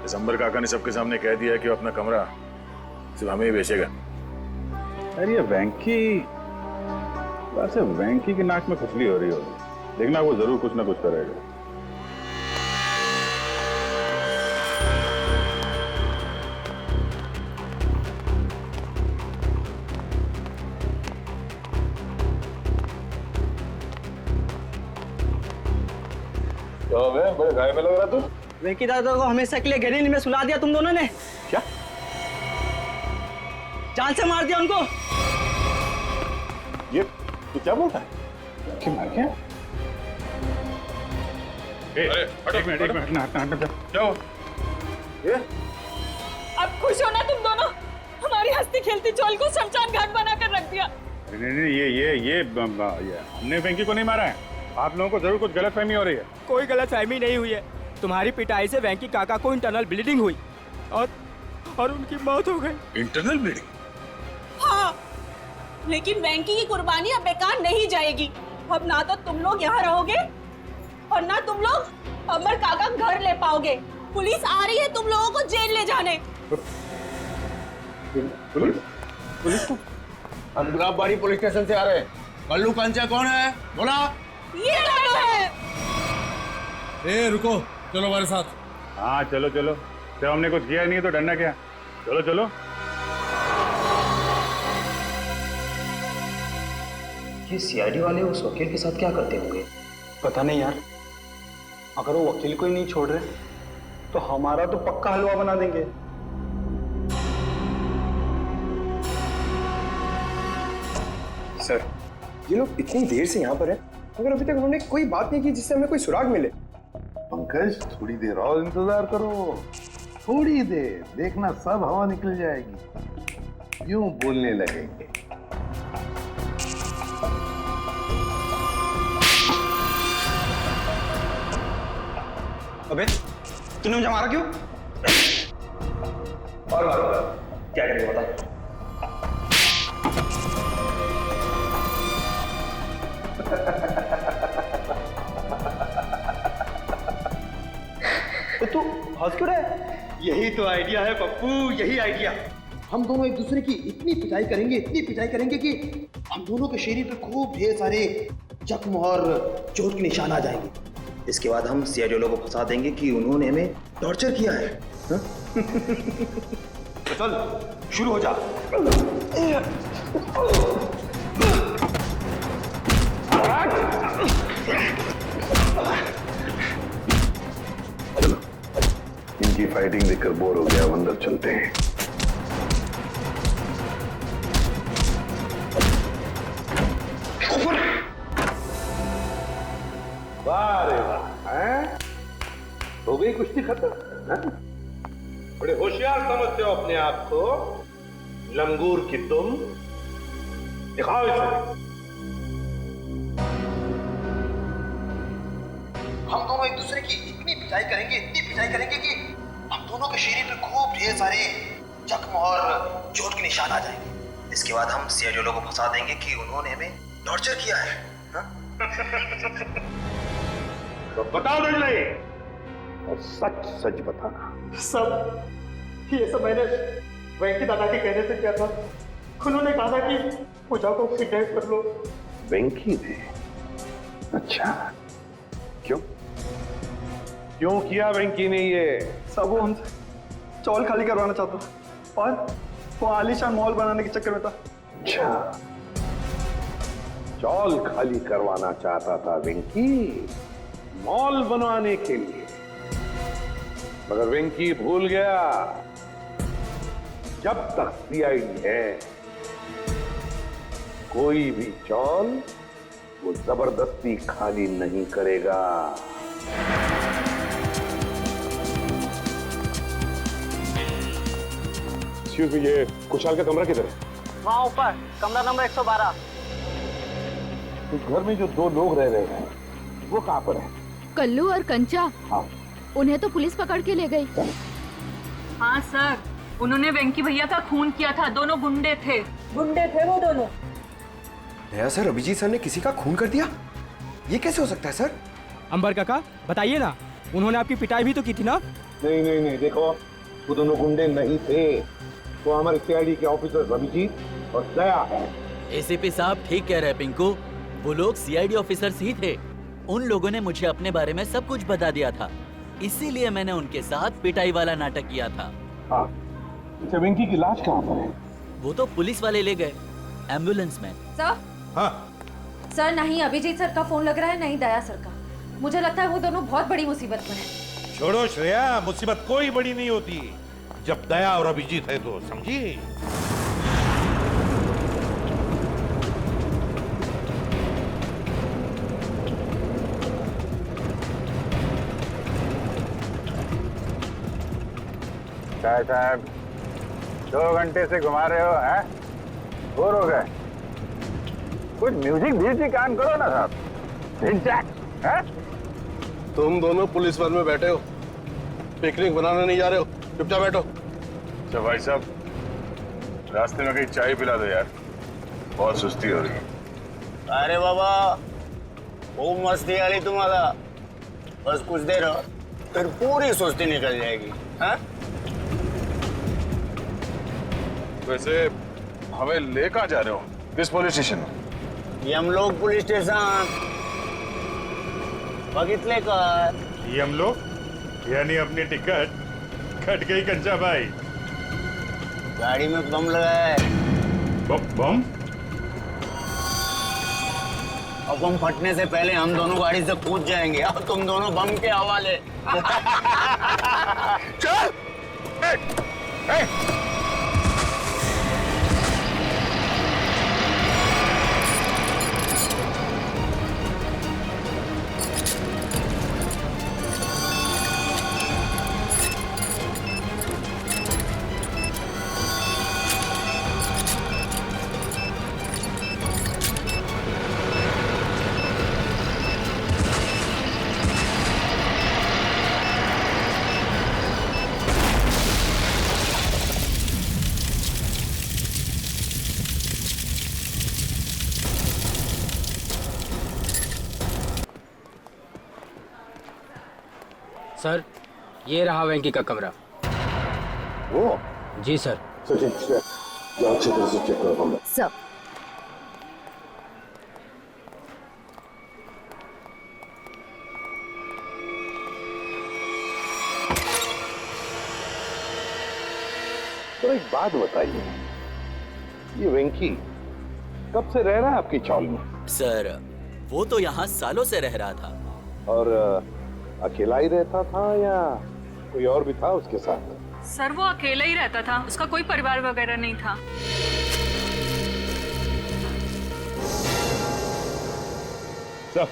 [SPEAKER 21] दिसंबर काका ने सबके सामने कह दिया है कि वो अपना कमरा सिर्फ हमें ही बेचेगा।
[SPEAKER 22] अरे ये वेंकी, वैसे वेंकी की नाक में खुजली हो रही होगी, देखना वो जरूर कुछ ना कुछ करेगा। बड़े गाय में लग रहा तू।
[SPEAKER 15] वेंकी दादा को हमेशा के लिए गहरीली में सुला दिया तुम दोनों ने।
[SPEAKER 22] क्या?
[SPEAKER 15] जान से मार दिया उनको।
[SPEAKER 22] ये तू क्या बोलता है? कि मार क्या? एक मिनट क्या हो? ये?
[SPEAKER 17] अब खुश हो ना तुम दोनों? हमारी हंसती खेलती चोल को शमशान घाट बना कर रख दिया।
[SPEAKER 22] नहीं, ये हमने वेंकी को नहीं मारा है। आप लोगों को जरूर कुछ गलतफहमी हो रही है।
[SPEAKER 15] कोई गलतफहमी नहीं हुई है। तुम्हारी पिटाई से वेंकी काका को इंटरनल ब्लीडिंग हुई और उनकी मौत हो गई।
[SPEAKER 21] Internal bleeding?
[SPEAKER 17] हाँ, लेकिन वेंकी की कुर्बानी अब बेकार नहीं जाएगी। अब ना तो तुम लोग यहाँ रहोगे और ना तुम लोग अमर काका घर ले पाओगे। पुलिस आ रही है तुम लोगों को जेल ले जाने।
[SPEAKER 22] पुलिस?
[SPEAKER 8] हम गुलाबबाड़ी पुलिस स्टेशन से आ रहे हैं। कल्लू कंचा कौन है? बोला।
[SPEAKER 17] ये कल्लू है।
[SPEAKER 8] ए रुको, चलो हमारे साथ।
[SPEAKER 22] हाँ चलो चलो, जब हमने कुछ किया नहीं है तो डरना क्या। चलो चलो।
[SPEAKER 15] ये सीआईडी वाले उस वकील के साथ क्या करते होंगे? पता नहीं यार। अगर वो वकील को ही नहीं छोड़ रहे तो हमारा तो पक्का हलवा बना देंगे।
[SPEAKER 7] सर, ये लोग इतनी देर से यहाँ पर हैं, मगर अभी तक उन्होंने कोई बात नहीं की जिससे हमें कोई सुराग मिले।
[SPEAKER 10] पंकज, थोड़ी देर और इंतजार करो, थोड़ी देर, देखना सब हवा निकल जाएगी, यूं बोलने लगेंगे।
[SPEAKER 15] अबे, तूने मुझे मारा क्यों? और मारो, क्या करेंगे बता?
[SPEAKER 7] तू हंस क्यों रहा है?
[SPEAKER 15] यही तो आइडिया है पप्पू, यही आइडिया।
[SPEAKER 7] हम दोनों एक दूसरे की इतनी पिटाई करेंगे कि हम दोनों के शरीर पे खूब ढेर सारे जख्म और चोट के निशान आ जाएंगे। इसके बाद हम सीआईडी वालों को फंसा देंगे कि उन्होंने हमें टॉर्चर किया है। तो चल शुरू हो जा।
[SPEAKER 10] इनकी फाइटिंग देखकर बोर हो गया, अब अंदर चलते हैं। वाह रे वाह, हैं? हो गई कुश्ती खत्म। बड़े होशियार समझते हो अपने आप को, लंगूर की तुम। दिखाओ इसे।
[SPEAKER 7] हम दोनों एक दूसरे की इतनी पिटाई करेंगे कि हम दोनों के शरीर पे खूब ढेर सारे जख्म और चोट के निशान आ जाएंगे। इसके बाद हम सीआईडी वालों को फंसा देंगे कि उन्होंने हमें टॉर्चर किया है।
[SPEAKER 10] तो बताओ दंडले, और सच सच बताना।
[SPEAKER 15] सब ये सब मैंने वेंकी दादा के कहने से किया था। उन्होंने कहा था कि पूजा को किडनैप कर लो।
[SPEAKER 10] वेंकी ने? अच्छा, क्यों किया वेंकी ने ये?
[SPEAKER 15] सब वो हमसे चौल खाली करवाना चाहता था और वो आलीशान मॉल बनाने के चक्कर में था।
[SPEAKER 10] अच्छा, चौल खाली करवाना चाहता था वेंकी मॉल बनवाने के लिए, मगर वेंकी भूल गया जब तक सीआईडी है कोई भी चौल वो जबरदस्ती खाली नहीं करेगा।
[SPEAKER 21] ये कुशाल का कमरा किधर है?
[SPEAKER 15] वहाँ ऊपर कमरा नंबर 112।
[SPEAKER 10] उस घर में जो दो लोग रह रहे हैं वो कहाँ पर है?
[SPEAKER 14] कल्लू और कंचा।
[SPEAKER 10] हाँ,
[SPEAKER 14] उन्हें तो पुलिस पकड़ के ले गई।
[SPEAKER 5] हाँ सर, उन्होंने वेंकी भैया का खून किया था। दोनों गुंडे थे वो दोनों।
[SPEAKER 7] नया सर, अभिजीत सर ने किसी का खून कर दिया? ये कैसे हो सकता है सर?
[SPEAKER 1] अंबर काका बताइए ना, उन्होंने आपकी पिटाई भी तो की थी ना?
[SPEAKER 10] नहीं नहीं नहीं, देखो वो दोनों गुंडे नहीं थे, वो हमारे सीआईडी के ऑफिसर अभिजीत और दया है।
[SPEAKER 12] एसीपी साहब ठीक कह रहे हैं पिंकू, वो लोग सीआईडी ऑफिसर्स ही थे। उन लोगों ने मुझे अपने बारे में सब कुछ बता दिया था, इसीलिए मैंने उनके साथ पिटाई वाला नाटक किया था।
[SPEAKER 10] हाँ, अच्छा वेंकी की लाश कहाँ पर है?
[SPEAKER 12] वो तो पुलिस वाले ले गए, एम्बुलेंस में।
[SPEAKER 9] सर?
[SPEAKER 10] हाँ
[SPEAKER 9] सर, नहीं अभिजीत सर का फोन लग रहा है, नहीं दया सर का। मुझे लगता है वो दोनों बहुत बड़ी मुसीबत में हैं।
[SPEAKER 10] छोड़ो श्रेया, मुसीबत कोई बड़ी नहीं होती जब दया और अभिजीत है तो, समझी?
[SPEAKER 22] साहब 2 घंटे से घुमा रहे हो, हैं? बोर हो गए? कुछ म्यूजिक भी कान करो ना साहब। हैं?
[SPEAKER 10] तुम दोनों पुलिस वाले में बैठे हो, पिकनिक बनाने नहीं जा रहे हो, चुपचाप बैठो।
[SPEAKER 21] अच्छा भाई साहब, रास्ते में कहीं चाय पिला दो यार, बहुत सुस्ती हो रही है।
[SPEAKER 2] अरे बाबा खूब मस्ती आ रही तुम्हारा, बस कुछ देर और फिर पूरी सुस्ती निकल जाएगी। हाँ?
[SPEAKER 21] वैसे हमें ले कहाँ जा रहे हो? किस पुलिस स्टेशन?
[SPEAKER 2] यमलोक पुलिस स्टेशन बगितले का।
[SPEAKER 22] यमलोक यानी अपनी टिकट कट गई कंचा भाई।
[SPEAKER 2] गाड़ी में बम लगा है।
[SPEAKER 22] बम?
[SPEAKER 2] और बम फटने से पहले हम दोनों गाड़ी से कूद जाएंगे और तुम दोनों बम के हवाले।
[SPEAKER 10] चल!
[SPEAKER 1] सर, ये रहा वेंकी का कमरा।
[SPEAKER 10] वो?
[SPEAKER 1] जी सर।
[SPEAKER 10] सचिन, जाओ अच्छी तरह से चेक करो कमरा।
[SPEAKER 14] सर।
[SPEAKER 10] तो एक बात बताइए, ये वेंकी कब से रह रहा है आपकी चौल में?
[SPEAKER 12] सर, वो तो यहाँ सालों से रह रहा था।
[SPEAKER 10] और अकेला ही रहता था या कोई और भी था उसके साथ?
[SPEAKER 11] सर वो अकेला ही रहता था, उसका कोई परिवार वगैरह नहीं था।
[SPEAKER 6] सर,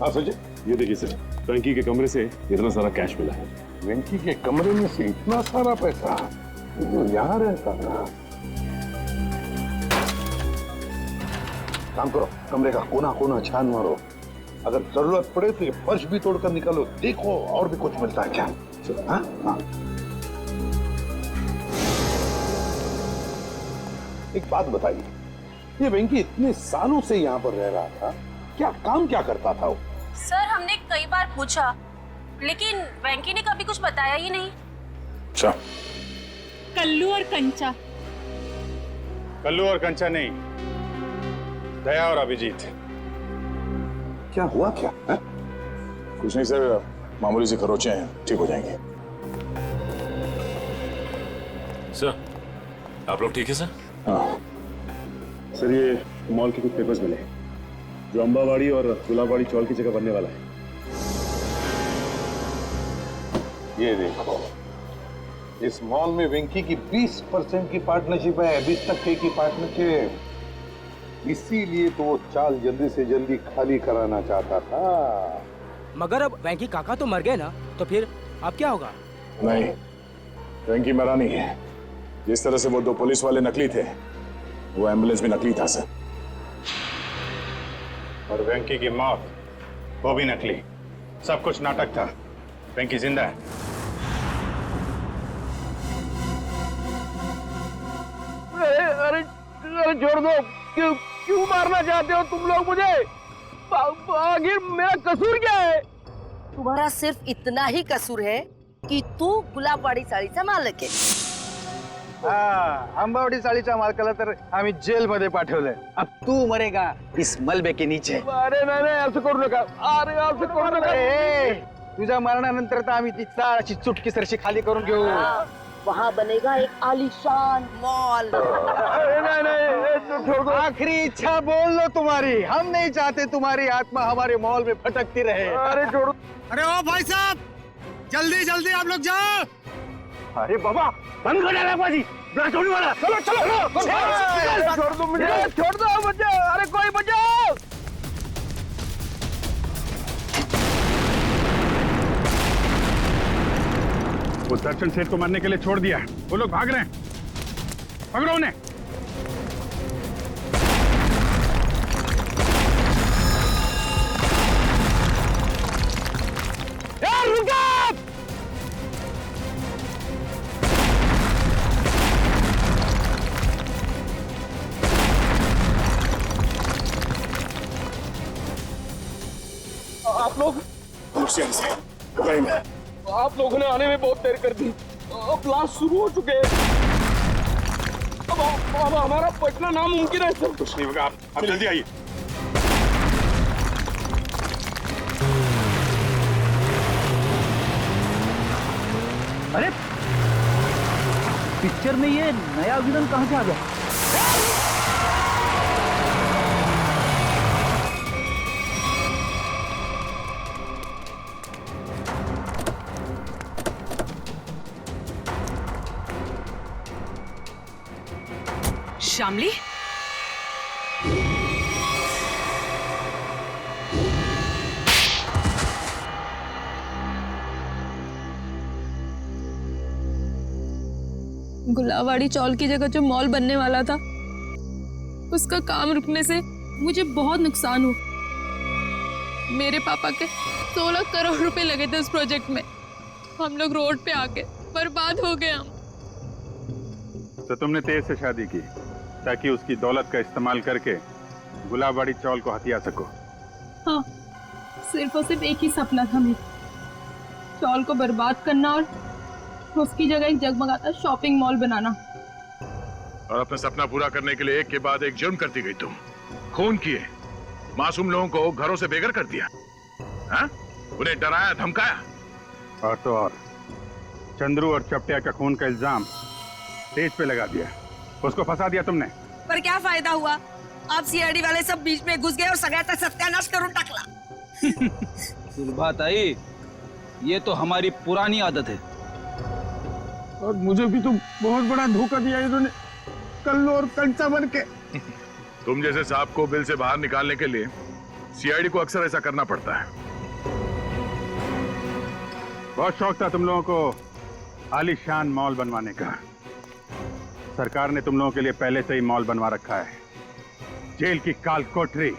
[SPEAKER 6] हाँ सर, ये देखिए सर, वेंकी के कमरे से इतना सारा कैश मिला है।
[SPEAKER 10] वेंकी के कमरे में से इतना सारा पैसा जो यहाँ रहता था? काम करो, कमरे का कोना कोना छान मारो, अगर जरूरत पड़े तो ये फर्श भी तोड़कर निकालो, देखो और भी कुछ मिलता है क्या। हाँ? हाँ। एक बात बताइए, ये वेंकी इतने सालों से यहाँ पर रह रहा था, क्या काम क्या करता था वो?
[SPEAKER 17] सर हमने कई बार पूछा, लेकिन वेंकी ने कभी कुछ बताया ही नहीं।
[SPEAKER 21] अच्छा,
[SPEAKER 17] कल्लू और कंचा।
[SPEAKER 22] कल्लू और कंचा नहीं, दया और अभिजीत।
[SPEAKER 10] क्या हुआ क्या है?
[SPEAKER 21] कुछ नहीं सर, मामूली सी खरोंचे हैं, ठीक हो जाएंगे।
[SPEAKER 6] सर, आप लोग ठीक है सर?
[SPEAKER 21] हाँ
[SPEAKER 6] सर, ये मॉल के कुछ पेपर्स मिले जो अंबावाड़ी और गुलाबवाड़ी चौल की जगह बनने वाला है।
[SPEAKER 10] ये देखो, इस मॉल में वेंकी की 20% की पार्टनरशिप है, 20% की पार्टनरशिप। इसीलिए तो वो चाल जल्दी से जल्दी खाली कराना चाहता था।
[SPEAKER 1] मगर अब वेंकी काका तो मर गए ना, तो फिर अब क्या होगा?
[SPEAKER 21] नहीं, वेंकी मरा नहीं है। जिस तरह से वो 2 पुलिस वाले नकली थे, वो एम्बुलेंस भी नकली था सर।
[SPEAKER 22] और वेंकी की मौत, वो भी नकली। सब कुछ नाटक था। वेंकी जिंदा है।
[SPEAKER 10] अरे छोड़ दो, क्यों मारना चाहते हो तुम लोग मुझे?
[SPEAKER 5] आखिर मेरा कसूर क्या है? तुम्हारा सिर्फ इतना ही कसूर है कि तू गुलाबवाडी चाळीचा मालक आहे.
[SPEAKER 8] आंबावडी चाळीच्या मालकाला तर आम्ही जेल मध्ये पाठवलंय. अब तू मरेगा इस मलबे के नीचे.
[SPEAKER 5] अरे नाही असं करू नका. अरे असं करू नका.
[SPEAKER 8] तुझ्या मरणानंतर तर आम्ही ती चाळ अशी चुटकीसरशी खाली करून घेऊ.
[SPEAKER 5] वहाँ बनेगा एक आलीशान मॉल.
[SPEAKER 8] आखिरी इच्छा बोल लो तुम्हारी. हम नहीं चाहते तुम्हारी आत्मा हमारे मॉल में भटकती रहे. अरे छोड़ो.
[SPEAKER 18] अरे ओ भाई साहब, जल्दी जल्दी आप लोग जाओ.
[SPEAKER 8] अरे बाबा बंद कर डाला बाजी. छोड़ने वाला. चलो चलो छोड़ दो मुझे. छोड़ दो मुझे. अरे कोई बचाओ.
[SPEAKER 22] वो दर्शन सेठ को मारने के लिए छोड़ दिया. वो लोग भाग रहे हैं. पकड़ो उन्हें.
[SPEAKER 16] आप लोग आप लोगों ने आने में बहुत देर कर दी. अब ब्लास्ट शुरू हो चुके हैं. अब हमारा पटना नामुमकिन है सर.
[SPEAKER 22] कुछ नहीं होगा. आप जल्दी आइए.
[SPEAKER 3] अरे पिक्चर में ये नया विलन कहाँ से आ गया?
[SPEAKER 5] श्यामली,
[SPEAKER 11] गुलाबवाड़ी चौल की जगह जो मॉल बनने वाला था, उसका काम रुकने से मुझे बहुत नुकसान हुआ. मेरे पापा के 16 करोड़ रुपए लगे थे उस प्रोजेक्ट में. हम लोग रोड पे आके बर्बाद हो गए. हम
[SPEAKER 22] तो तुमने तेज से शादी की ताकि उसकी दौलत का इस्तेमाल करके गुलाबवाड़ी चौल को हथिया सको.
[SPEAKER 11] हाँ, सिर्फ और सिर्फ एक ही सपना था मेरा, चौल को बर्बाद करना और उसकी जगह एक जगमगाता शॉपिंग मॉल बनाना.
[SPEAKER 21] और अपना सपना पूरा करने के लिए एक के बाद एक जुर्म करती गई तुम. खून किए, मासूम लोगों को घरों से बेघर कर दिया. हाँ? उन्हें डराया धमकाया.
[SPEAKER 22] और तो और चंद्रू और चपटिया का खून का इल्जाम तेज पे लगा दिया. उसको फंसा दिया तुमने.
[SPEAKER 5] पर क्या फायदा हुआ? आप सीआईडी वाले सब बीच में घुस गए और सगळ्याचा सत्यानाश करून टाकला.
[SPEAKER 19] सुलभाताई, ये तो हमारी पुरानी आदत है.
[SPEAKER 8] और मुझे भी तो बहुत बड़ा धोखा दिया इन्होंने, कल्लू और कंचा बन के.
[SPEAKER 21] तुम जैसे सांप को बिल से बाहर निकालने के लिए सीआईडी को अक्सर ऐसा करना पड़ता है.
[SPEAKER 22] बहुत शौक था तुम लोगों को आलीशान मॉल बनवाने का. सरकार ने तुम लोगों के लिए पहले से ही मॉल बनवा रखा है. जेल की काल कोठरी